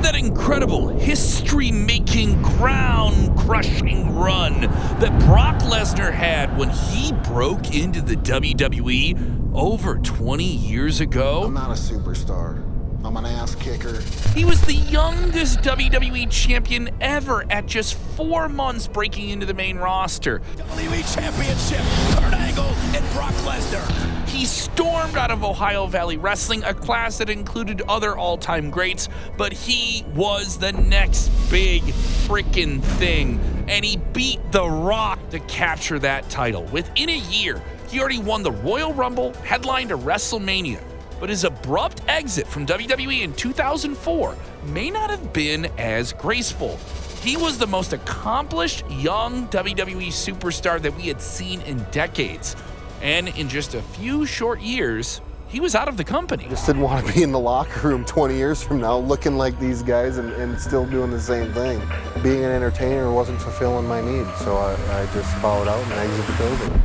that incredible, history-making, crown-crushing run that Brock Lesnar had when he broke into the WWE over 20 years ago? I'm not a superstar. I'm an ass kicker. He was the youngest WWE Champion ever at just 4 months breaking into the main roster. WWE Championship, Kurt Angle and Brock Lesnar. He stormed out of Ohio Valley Wrestling, a class that included other all-time greats, but he was the next big freaking thing, and he beat The Rock to capture that title. Within a year, he already won the Royal Rumble, headlined a WrestleMania. But his abrupt exit from WWE in 2004 may not have been as graceful. He was the most accomplished young WWE superstar that we had seen in decades. And in just a few short years, he was out of the company. Just didn't want to be in the locker room 20 years from now looking like these guys and still doing the same thing. Being an entertainer wasn't fulfilling my needs, so I just bowed out and exited the building.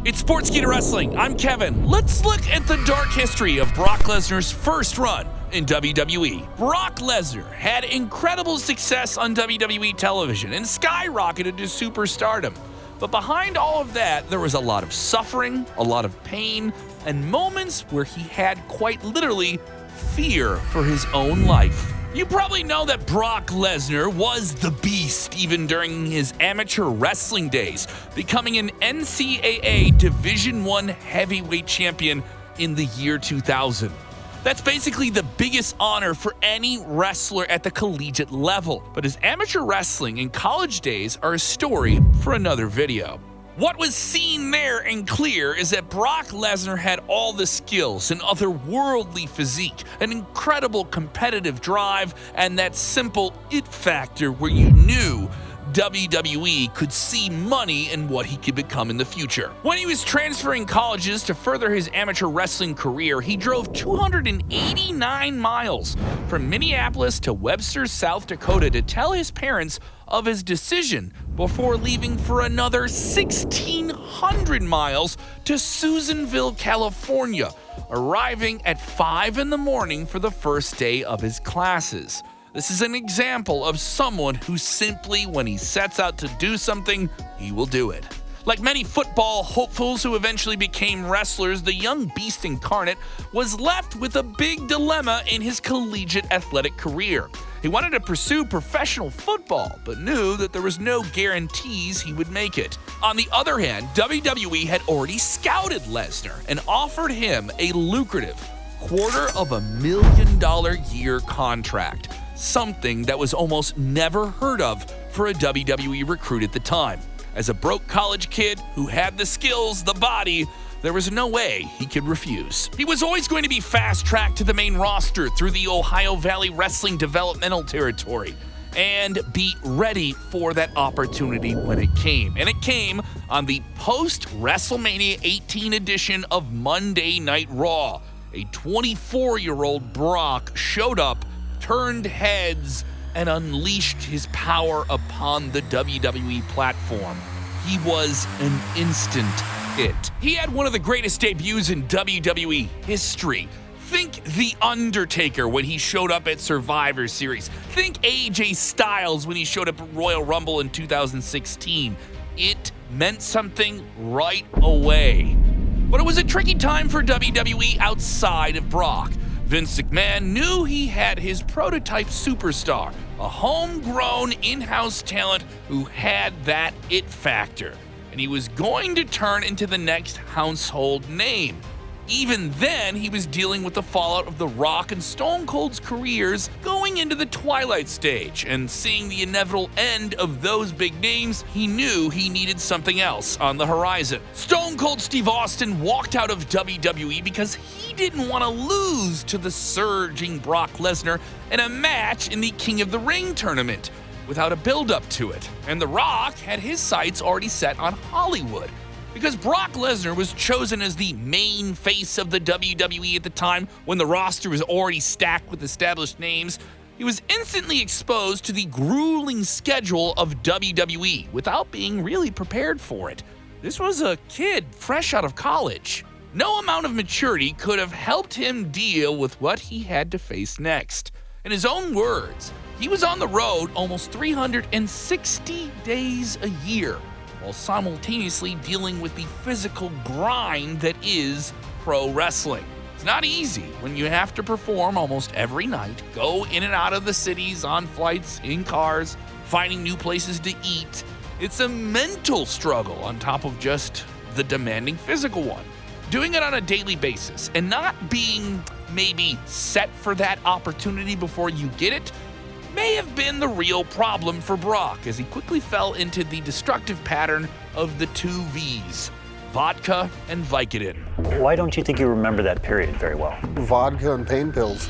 It's Sportskeeda Wrestling. I'm Kevin. Let's look at the dark history of Brock Lesnar's first run in WWE. Brock Lesnar had incredible success on WWE television and skyrocketed to superstardom. But behind all of that, there was a lot of suffering, a lot of pain, and moments where he had quite literally fear for his own life. You probably know that Brock Lesnar was the beast even during his amateur wrestling days, becoming an NCAA Division I heavyweight champion in the year 2000. That's basically the biggest honor for any wrestler at the collegiate level, but his amateur wrestling and college days are a story for another video. What was seen there and clear is that Brock Lesnar had all the skills, an otherworldly physique, an incredible competitive drive, and that simple it factor where you knew WWE could see money in what he could become in the future. When he was transferring colleges to further his amateur wrestling career, he drove 289 miles from Minneapolis to Webster, South Dakota to tell his parents of his decision before leaving for another 1,600 miles to Susanville, California, arriving at 5 in the morning for the first day of his classes. This is an example of someone who simply, when he sets out to do something, he will do it. Like many football hopefuls who eventually became wrestlers, the young beast Incarnate was left with a big dilemma in his collegiate athletic career. He wanted to pursue professional football, but knew that there was no guarantees he would make it. On the other hand, WWE had already scouted Lesnar and offered him a lucrative $250,000-a-year contract, something that was almost never heard of for a WWE recruit at the time. As a broke college kid who had the skills, the body, there was no way he could refuse. He was always going to be fast-tracked to the main roster through the Ohio Valley Wrestling developmental territory and be ready for that opportunity when it came. And it came on the post-WrestleMania 18 edition of Monday Night Raw. A 24-year-old Brock showed up, turned heads, and unleashed his power upon the WWE platform. He was an instant hit. He had one of the greatest debuts in WWE history. Think The Undertaker when he showed up at Survivor Series. Think AJ Styles when he showed up at Royal Rumble in 2016. It meant something right away. But it was a tricky time for WWE outside of Brock. Vince McMahon knew he had his prototype superstar, a homegrown in-house talent who had that it factor, and he was going to turn into the next household name. Even then, he was dealing with the fallout of The Rock and Stone Cold's careers going into the twilight stage, and seeing the inevitable end of those big names, he knew he needed something else on the horizon. Stone Cold Steve Austin walked out of WWE because he didn't want to lose to the surging Brock Lesnar in a match in the King of the Ring tournament without a build-up to it. And The Rock had his sights already set on Hollywood. Because Brock Lesnar was chosen as the main face of the WWE at the time when the roster was already stacked with established names, he was instantly exposed to the grueling schedule of WWE without being really prepared for it. This was a kid fresh out of college. No amount of maturity could have helped him deal with what he had to face next. In his own words, he was on the road almost 360 days a year, while simultaneously dealing with the physical grind that is pro wrestling. It's not easy when you have to perform almost every night, go in and out of the cities, on flights, in cars, finding new places to eat. It's a mental struggle on top of just the demanding physical one. Doing it on a daily basis and not being maybe set for that opportunity before you get it may have been the real problem for Brock, as he quickly fell into the destructive pattern of the two V's, vodka and Vicodin. Why don't you think you remember that period very well? Vodka and pain pills.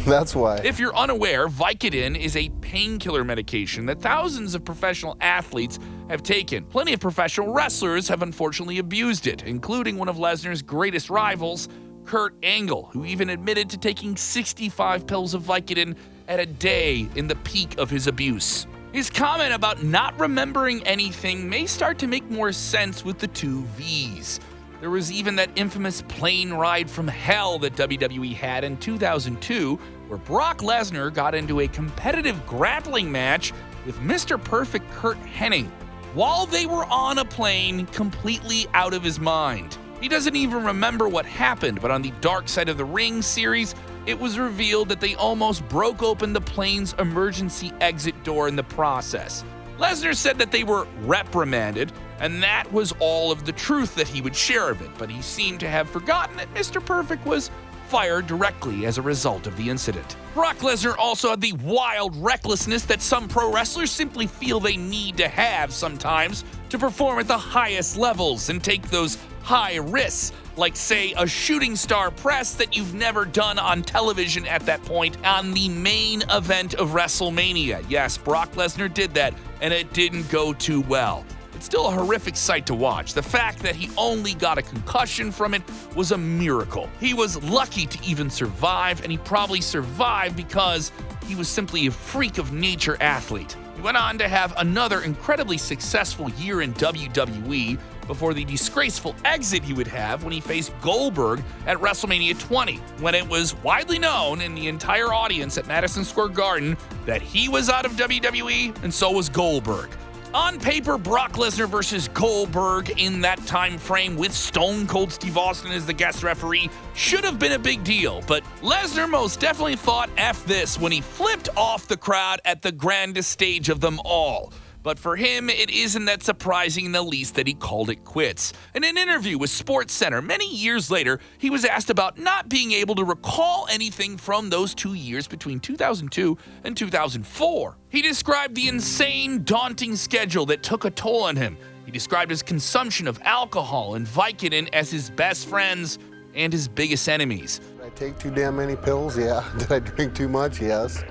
That's why. If you're unaware, Vicodin is a painkiller medication that thousands of professional athletes have taken. Plenty of professional wrestlers have unfortunately abused it, including one of Lesnar's greatest rivals, Kurt Angle, who even admitted to taking 65 pills of Vicodin at a day in the peak of his abuse. His comment about not remembering anything may start to make more sense with the two V's. There was even that infamous plane ride from hell that WWE had in 2002, where Brock Lesnar got into a competitive grappling match with Mr. Perfect Kurt Hennig while they were on a plane, completely out of his mind. He doesn't even remember what happened, but on the Dark Side of the Ring series, it was revealed that they almost broke open the plane's emergency exit door in the process. Lesnar said that they were reprimanded, and that was all of the truth that he would share of it, but he seemed to have forgotten that Mr. Perfect was fired directly as a result of the incident. Brock Lesnar also had the wild recklessness that some pro wrestlers simply feel they need to have sometimes to perform at the highest levels and take those high risks, like say a shooting star press that you've never done on television at that point on the main event of WrestleMania. Yes, Brock Lesnar did that, and it didn't go too well. It's still a horrific sight to watch. The fact that he only got a concussion from it was a miracle. He was lucky to even survive, and he probably survived because he was simply a freak of nature athlete. He went on to have another incredibly successful year in WWE before the disgraceful exit he would have when he faced Goldberg at WrestleMania 20, when it was widely known in the entire audience at Madison Square Garden that he was out of WWE and so was Goldberg. On paper, Brock Lesnar versus Goldberg in that time frame with Stone Cold Steve Austin as the guest referee should have been a big deal, but Lesnar most definitely thought F this when he flipped off the crowd at the grandest stage of them all. But for him, it isn't that surprising in the least that he called it quits. In an interview with SportsCenter many years later, he was asked about not being able to recall anything from those 2 years between 2002 and 2004. He described the insane, daunting schedule that took a toll on him. He described his consumption of alcohol and Vicodin as his best friends and his biggest enemies. Did I take too damn many pills? Yeah. Did I drink too much? Yes.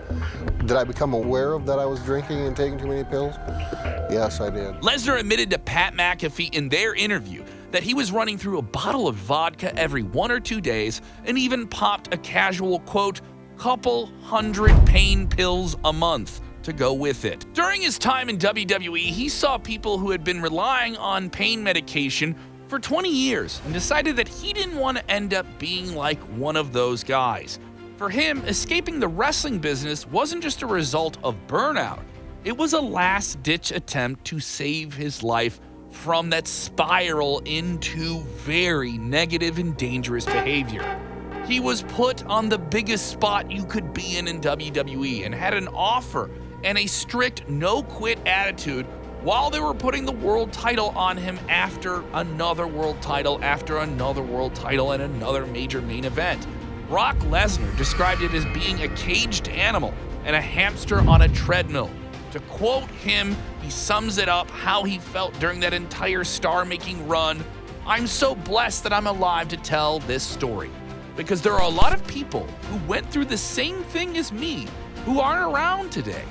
Did I become aware of that I was drinking and taking too many pills? Yes, I did. Lesnar admitted to Pat McAfee in their interview that he was running through a bottle of vodka every 1 or 2 days and even popped a casual, quote, couple hundred pain pills a month to go with it. During his time in WWE, he saw people who had been relying on pain medication for 20 years and decided that he didn't want to end up being like one of those guys. For him, escaping the wrestling business wasn't just a result of burnout. It was a last-ditch attempt to save his life from that spiral into very negative and dangerous behavior. He was put on the biggest spot you could be in WWE and had an offer and a strict no-quit attitude while they were putting the world title on him after another world title, after another world title, and another major main event. Brock Lesnar described it as being a caged animal and a hamster on a treadmill. To quote him, he sums it up how he felt during that entire star-making run. "I'm so blessed that I'm alive to tell this story, because there are a lot of people who went through the same thing as me who aren't around today.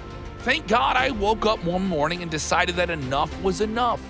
Thank God I woke up one morning and decided that enough was enough.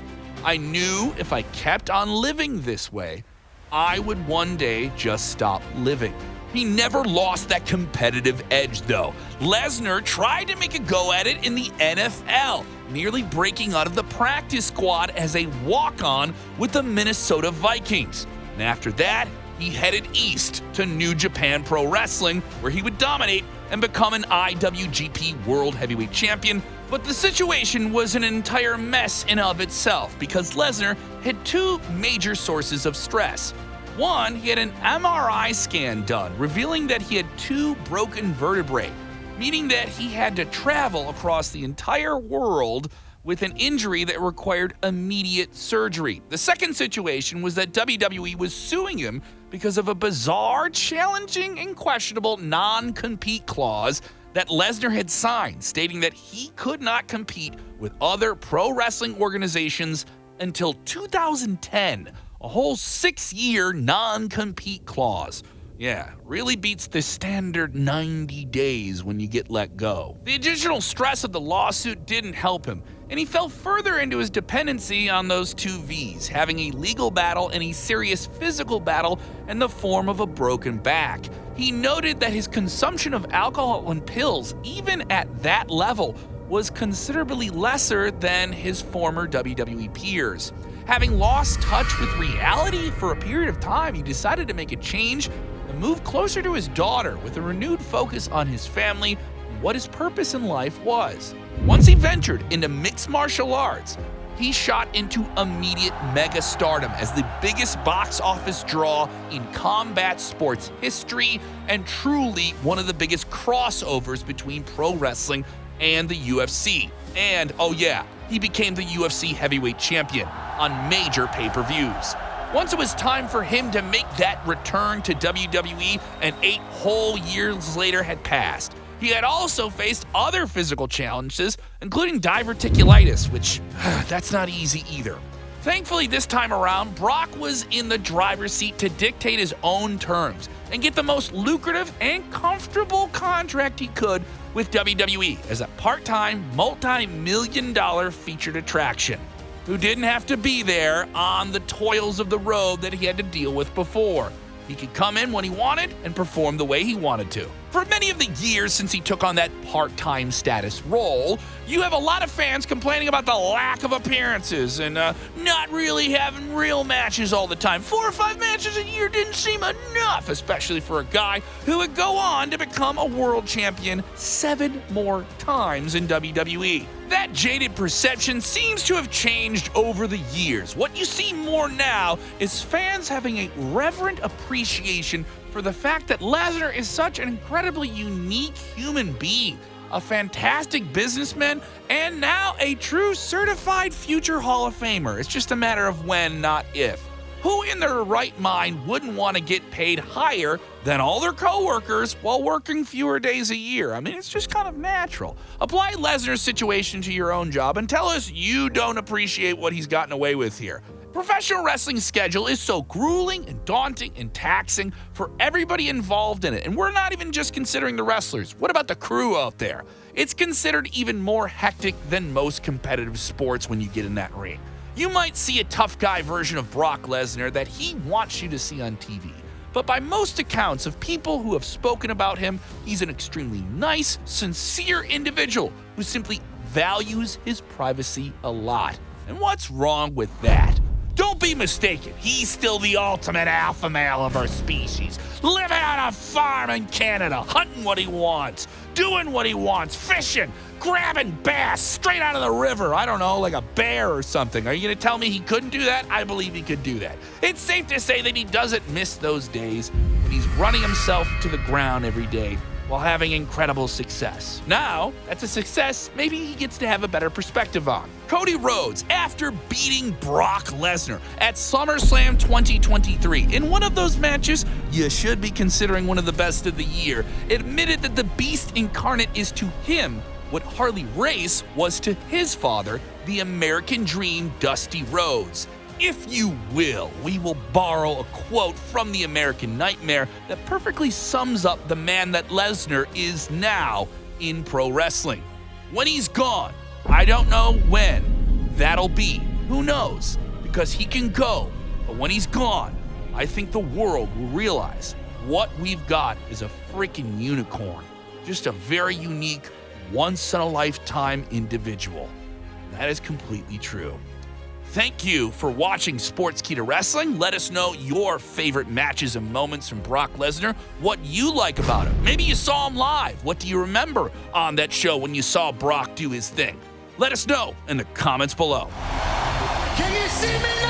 I knew if I kept on living this way, I would one day just stop living." He never lost that competitive edge, though. Lesnar tried to make a go at it in the NFL, nearly breaking out of the practice squad as a walk-on with the Minnesota Vikings. And after that, he headed east to New Japan Pro Wrestling, where he would dominate and become an IWGP World Heavyweight Champion. But the situation was an entire mess in of itself because Lesnar had two major sources of stress. One, he had an MRI scan done, revealing that he had two broken vertebrae, meaning that he had to travel across the entire world with an injury that required immediate surgery. The second situation was that WWE was suing him because of a bizarre, challenging, and questionable non-compete clause that Lesnar had signed, stating that he could not compete with other pro wrestling organizations until 2010, a whole 6-year non-compete clause. Yeah, really beats the standard 90 days when you get let go. The additional stress of the lawsuit didn't help him, and he fell further into his dependency on those two V's, having a legal battle and a serious physical battle in the form of a broken back. He noted that his consumption of alcohol and pills, even at that level, was considerably lesser than his former WWE peers. Having lost touch with reality for a period of time, he decided to make a change and move closer to his daughter with a renewed focus on his family and what his purpose in life was. Once he ventured into mixed martial arts, he shot into immediate mega stardom as the biggest box office draw in combat sports history and truly one of the biggest crossovers between pro wrestling and the UFC. And, oh yeah, he became the UFC heavyweight champion on major pay-per-views. Once it was time for him to make that return to WWE, and 8 whole years later had passed. He had also faced other physical challenges, including diverticulitis, which that's not easy either. Thankfully, this time around, Brock was in the driver's seat to dictate his own terms and get the most lucrative and comfortable contract he could with WWE as a part-time, multi-million-dollar featured attraction, who didn't have to be there on the toils of the road that he had to deal with before. He could come in when he wanted and perform the way he wanted to. For many of the years since he took on that part-time status role, you have a lot of fans complaining about the lack of appearances and not really having real matches all the time. 4 or 5 matches a year didn't seem enough, especially for a guy who would go on to become a world champion 7 more times in WWE. That jaded perception seems to have changed over the years. What you see more now is fans having a reverent appreciation for the fact that Lesnar is such an incredibly unique human being, a fantastic businessman, and now a true certified future Hall of Famer. It's just a matter of when, not if. Who in their right mind wouldn't want to get paid higher than all their coworkers while working fewer days a year? I mean, it's just kind of natural. Apply Lesnar's situation to your own job and tell us you don't appreciate what he's gotten away with here. Professional wrestling's schedule is so grueling and daunting and taxing for everybody involved in it. And we're not even just considering the wrestlers. What about the crew out there? It's considered even more hectic than most competitive sports when you get in that ring. You might see a tough guy version of Brock Lesnar that he wants you to see on TV. But by most accounts of people who have spoken about him, he's an extremely nice, sincere individual who simply values his privacy a lot. And what's wrong with that? Don't be mistaken, he's still the ultimate alpha male of our species, living on a farm in Canada, hunting what he wants, doing what he wants, fishing, grabbing bass straight out of the river, I don't know, like a bear or something. Are you going to tell me he couldn't do that? I believe he could do that. It's safe to say that he doesn't miss those days when he's running himself to the ground every day while having incredible success. Now, that's a success maybe he gets to have a better perspective on. Cody Rhodes, after beating Brock Lesnar at SummerSlam 2023, in one of those matches you should be considering one of the best of the year, admitted that the Beast Incarnate is to him what Harley Race was to his father, the American Dream, Dusty Rhodes. If you will, we will borrow a quote from the American Nightmare that perfectly sums up the man that Lesnar is now in pro wrestling. When he's gone, I don't know when that'll be. Who knows? Because he can go. But when he's gone, I think the world will realize what we've got is a freaking unicorn. Just a very unique, once-in-a-lifetime individual. That is completely true. Thank you for watching Sportskeeda Wrestling. Let us know your favorite matches and moments from Brock Lesnar, what you like about him. Maybe you saw him live. What do you remember on that show when you saw Brock do his thing? Let us know in the comments below. Can you see me now?